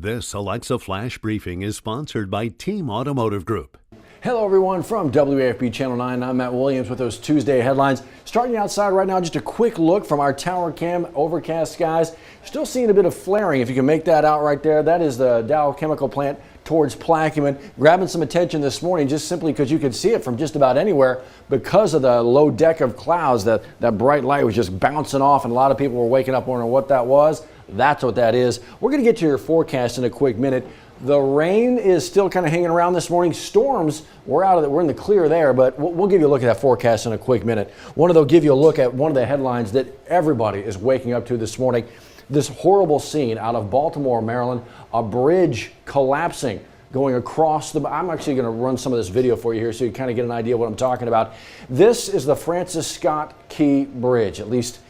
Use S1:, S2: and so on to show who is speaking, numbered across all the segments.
S1: This Alexa Flash Briefing is sponsored by Team Automotive Group.
S2: Hello everyone from WAFB Channel 9. I'm Matt Williams with those Tuesday headlines. Starting outside right now, just a quick look from our tower cam, overcast skies. Still seeing a bit of flaring, if you can make that out right there. That is the Dow Chemical Plant towards Plaquemine. Grabbing some attention this morning just simply because you could see it from just about anywhere because of the low deck of clouds. That bright light was just bouncing off, and a lot of people were waking up wondering what that was. That's what that is. We're going to get to your forecast in a quick minute. The rain is still kind of hanging around this morning. Storms, we're in the clear there, but we'll give you a look at that forecast in a quick minute. They'll give you a look at one of the headlines that everybody is waking up to this morning. This horrible scene out of Baltimore, Maryland, a bridge collapsing going across the, I'm actually going to run some of this video for you here so you kind of get an idea of what I'm talking about. This is the Francis Scott Key Bridge, at least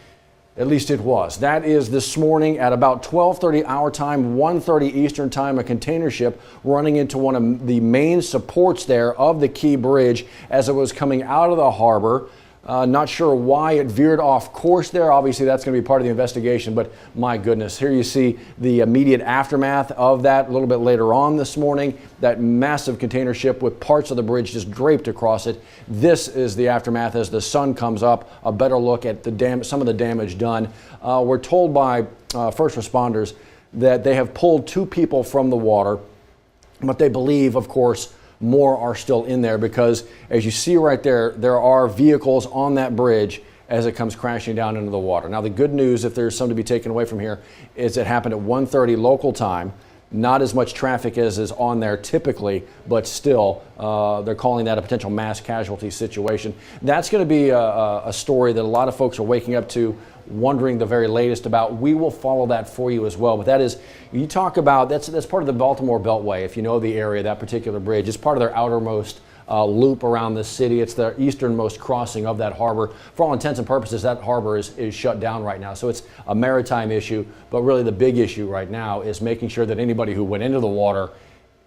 S2: it was. That is this morning at about 12:30 our time, 1:30 Eastern time, a container ship running into one of the main supports there of the Key Bridge as it was coming out of the harbor. Not sure why it veered off course there. Obviously, that's going to be part of the investigation, but my goodness, here you see the immediate aftermath of that a little bit later on this morning. That massive container ship with parts of the bridge just draped across it. This is the aftermath as the sun comes up. A better look at some of the damage done. We're told by first responders that they have pulled 2 people from the water, but they believe, of course, more are still in there because, as you see right there, there are vehicles on that bridge as it comes crashing down into the water. Now, the good news, if there's some to be taken away from here, is it happened at 1:30 local time. Not as much traffic as is on there typically, but still, they're calling that a potential mass casualty situation. That's going to be a story that a lot of folks are waking up to, wondering the very latest about. We will follow that for you as well. But that is, you talk about, that's part of the Baltimore Beltway. If you know the area, that particular bridge, it's part of their outermost loop around the city. It's the easternmost crossing of that harbor. For all intents and purposes, that harbor is shut down right now. So it's a maritime issue, but really the big issue right now is making sure that anybody who went into the water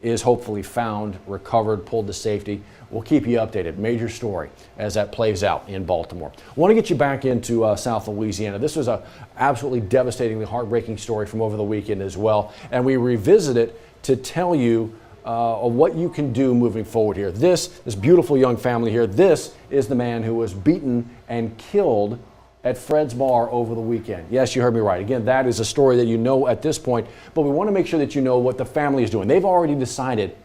S2: is hopefully found, recovered, pulled to safety. We'll keep you updated. Major story as that plays out in Baltimore. I want to get you back into South Louisiana. This was a absolutely devastatingly heartbreaking story from over the weekend as well. And we revisit it to tell you what you can do moving forward here. This beautiful young family here, this is the man who was beaten and killed at Fred's Bar over the weekend. Yes, you heard me right. Again, that is a story that you know at this point, but we want to make sure that you know what the family is doing. They've already decided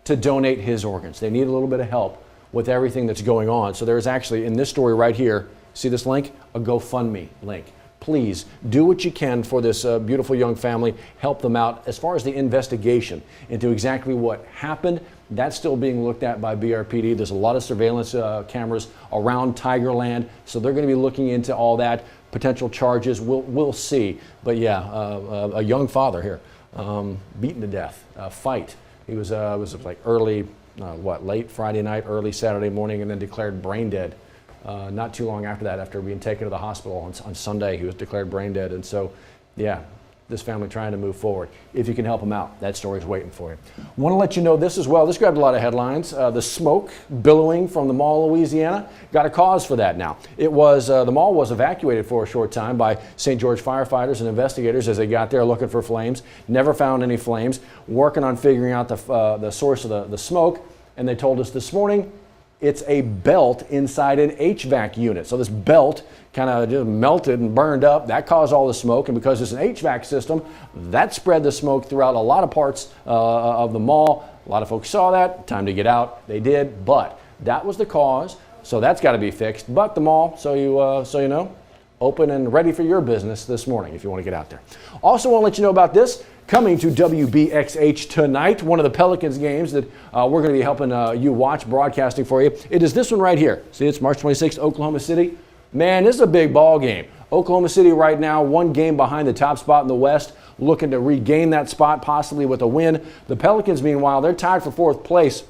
S2: to donate his organs. They need a little bit of help with everything that's going on. So there's actually, in this story right here, see this link? A GoFundMe link. Please do what you can for this beautiful young family. Help them out. As far as the investigation into exactly what happened, that's still being looked at by BRPD. There's a lot of surveillance cameras around Tigerland, so they're going to be looking into all that, potential charges. We'll see. But yeah, a young father here, beaten to death, fight. He was like early, late Friday night, early Saturday morning, and then declared brain dead. Not too long after that, after being taken to the hospital on Sunday, he was declared brain dead. And so, yeah, this family trying to move forward. If you can help them out, that story's waiting for you. Want to let you know this as well. This grabbed a lot of headlines. The smoke billowing from the mall, Louisiana, got a cause for that now. It was, the mall was evacuated for a short time by St. George firefighters and investigators as they got there looking for flames. Never found any flames. Working on figuring out the source of the smoke. And they told us this morning, it's a belt inside an HVAC unit. So this belt kind of just melted and burned up. That caused all the smoke. And because it's an HVAC system, that spread the smoke throughout a lot of parts of the mall. A lot of folks saw that. Time to get out. They did. But that was the cause. So that's got to be fixed. But the mall, so you know, open and ready for your business this morning if you want to get out there. Also want to let you know about this. Coming to WBXH tonight, one of the Pelicans games that we're going to be helping you watch, broadcasting for you. It is this one right here. See, it's March 26th, Oklahoma City. Man, this is a big ball game. Oklahoma City right now, 1 game behind the top spot in the West, looking to regain that spot possibly with a win. The Pelicans, meanwhile, they're tied for 4th place.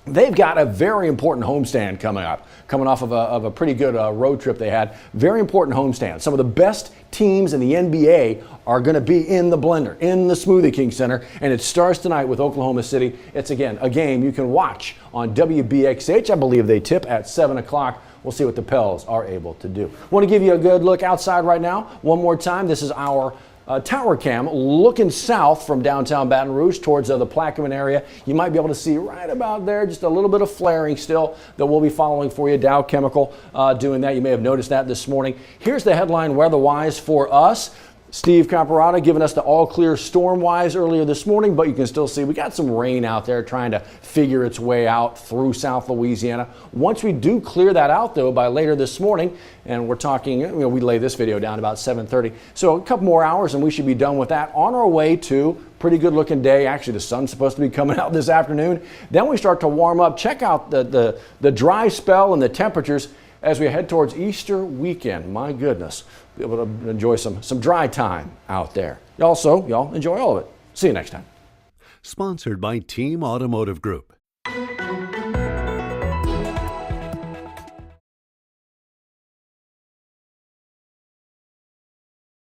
S2: They've got a very important homestand coming up, coming off of a pretty good road trip they had. Very important homestand. Some of the best teams in the NBA are going to be in the blender, in the Smoothie King Center, and it starts tonight with Oklahoma City. It's, again, a game you can watch on WBXH. I believe they tip at 7 o'clock. We'll see what the Pels are able to do. Want to give you a good look outside right now. One more time, this is our tower cam looking south from downtown Baton Rouge towards the Plaquemine area. You might be able to see right about there just a little bit of flaring still that we'll be following for you. Dow Chemical doing that. You may have noticed that this morning. Here's the headline weather-wise for us. Steve Caparata giving us the all clear storm-wise earlier this morning, but you can still see we got some rain out there trying to figure its way out through South Louisiana. Once we do clear that out, though, by later this morning, and we're talking, we lay this video down about 7:30, so a couple more hours and we should be done with that. On our way to pretty good looking day. Actually, the sun's supposed to be coming out this afternoon. Then we start to warm up. Check out the dry spell and the temperatures as we head towards Easter weekend. My goodness, be able to enjoy some dry time out there. Y'all enjoy all of it. See you next time.
S1: Sponsored by Team Automotive Group.